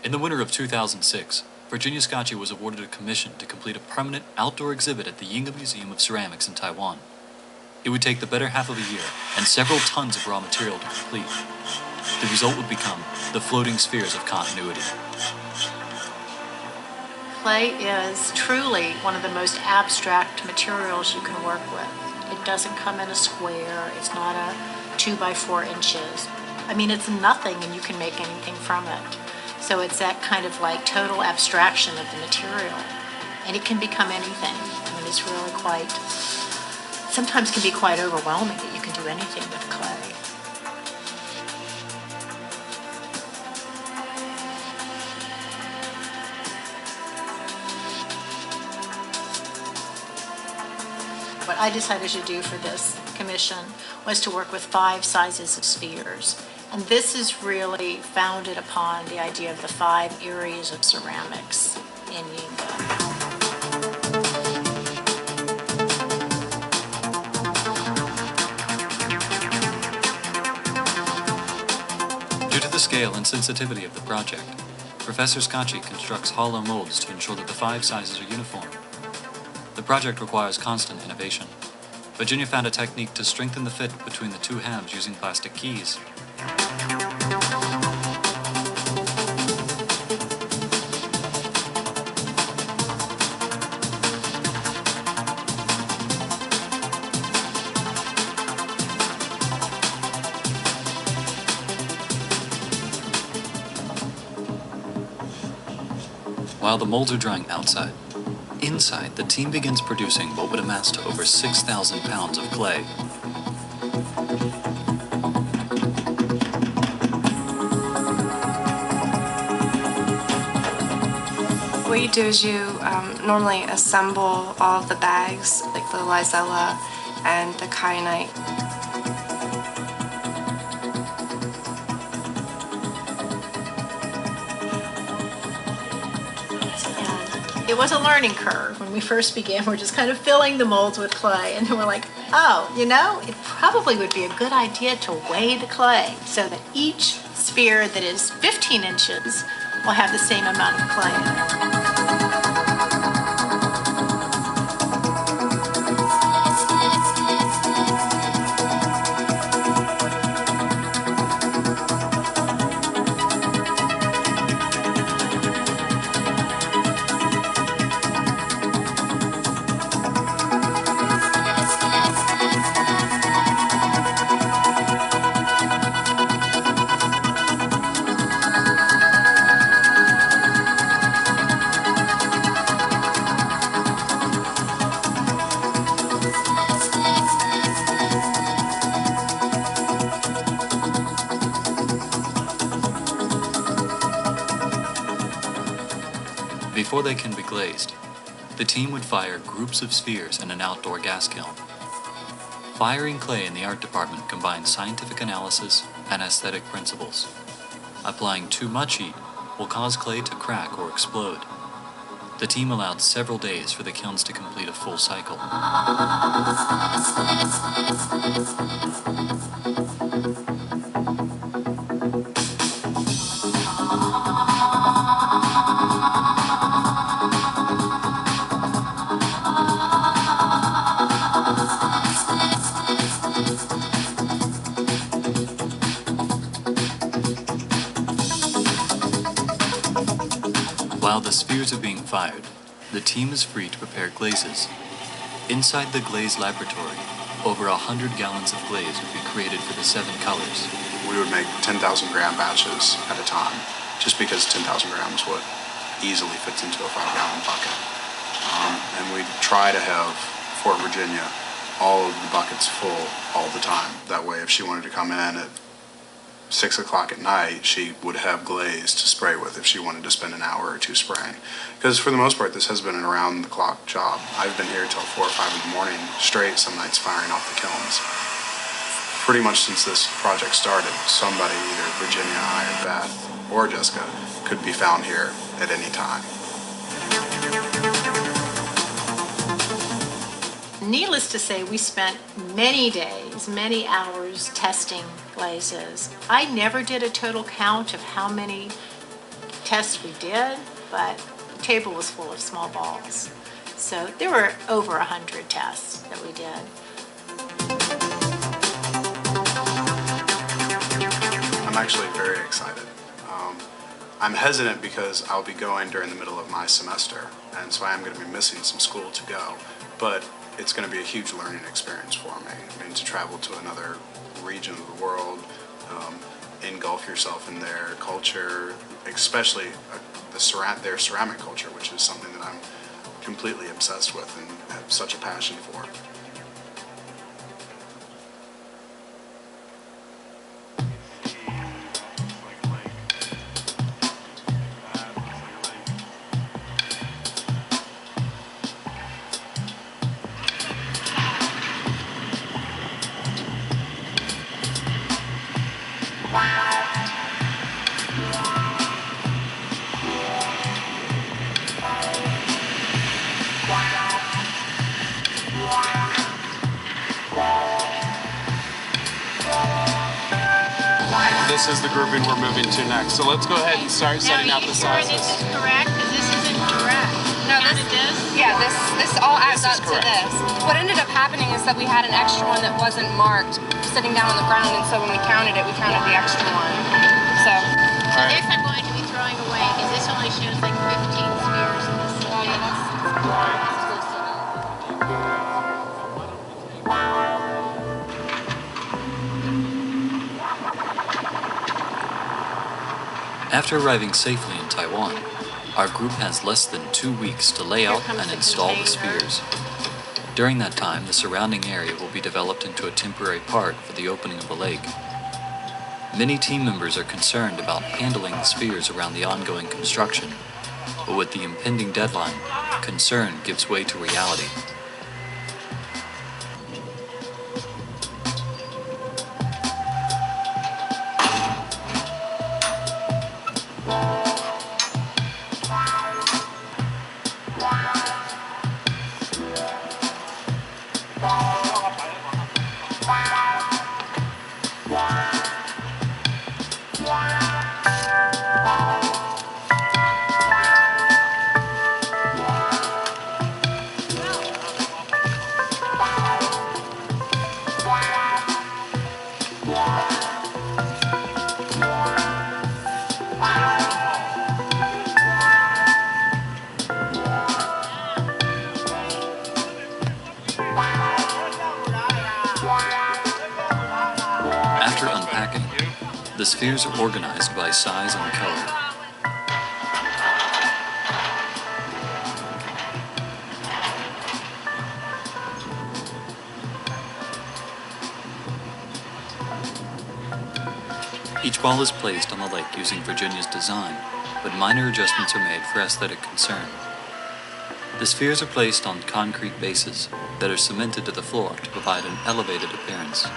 In the winter of 2006, Virginia Scotchie was awarded a commission to complete a permanent outdoor exhibit at the Yinga Museum of Ceramics in Taiwan. It would take the better half of a year and several tons of raw material to complete. The result would become the floating spheres of continuity. Clay is truly one of the most abstract materials you can work with. It doesn't come in a square, it's not a 2 by 4 inches. I mean, it's nothing and you can make anything from it. So it's that kind of like total abstraction of the material. And it can become anything. I mean, it's really quite, sometimes can be quite overwhelming that you can do anything with clay. What I decided to do for this commission was to work with 5 sizes of spheres. And this is really founded upon the idea of the 5 areas of ceramics in Yinga. Due to the scale and sensitivity of the project, Professor Scotchie constructs hollow molds to ensure that the 5 sizes are uniform. The project requires constant innovation. Virginia found a technique to strengthen the fit between the 2 halves using plastic keys. While the molds are drying outside, inside the team begins producing what would amass to over 6,000 pounds of clay. What you do is you normally assemble all of the bags, like the Lizella and the kyanite. It was a learning curve. When we first began, we're just kind of filling the molds with clay, and then we're like, oh, you know, it probably would be a good idea to weigh the clay so that each sphere that is 15 inches will have the same amount of clay in it. Before they can be glazed, the team would fire groups of spheres in an outdoor gas kiln. Firing clay in the art department combines scientific analysis and aesthetic principles. Applying too much heat will cause clay to crack or explode. The team allowed several days for the kilns to complete a full cycle. While the spheres are being fired, the team is free to prepare glazes. Inside the glaze laboratory, over 100 gallons of glaze would be created for the 7 colors. We would make 10,000 gram batches at a time, just because 10,000 grams would easily fit into a 5-gallon bucket. And we'd try to have Fort Virginia all of the buckets full all the time. That way, if she wanted to come in at 6 o'clock at night, she would have glaze to spray with if she wanted to spend an hour or 2 spraying. Because for the most part, this has been an around-the-clock job. I've been here till 4 or 5 in the morning straight, some nights firing off the kilns. Pretty much since this project started, somebody, either Virginia, I, or Beth, or Jessica, could be found here at any time. Needless to say, we spent many days, many hours testing glazes. I never did a total count of how many tests we did, but the table was full of small balls. So there were over 100 tests that we did. I'm actually very excited. I'm hesitant because I'll be going during the middle of my semester, and so I am going to be missing some school to go, but it's going to be a huge learning experience for me. I mean, to travel to another region of the world, engulf yourself in their culture, especially their ceramic culture, which is something that I'm completely obsessed with and have such a passion for. This is the grouping we're moving to next. So let's go ahead and start setting out the sizes. Now, are you sure this is correct? Because this isn't correct. No, this all adds This is up to correct. this. What ended up happening is that we had an extra one that wasn't marked sitting down on the ground, and so when we counted it, we counted the extra one. So This I'm going to be throwing away because this only shows like 15 spheres in this space. After arriving safely in Taiwan, our group has less than 2 weeks to lay out and install the spheres. During that time, the surrounding area will be developed into a temporary park for the opening of the lake. Many team members are concerned about handling the spheres around the ongoing construction, but with the impending deadline, concern gives way to reality. After unpacking, the spheres are organized by size and color. Each ball is placed on the lake using Virginia's design, but minor adjustments are made for aesthetic concern. The spheres are placed on concrete bases that are cemented to the floor to provide an elevated appearance.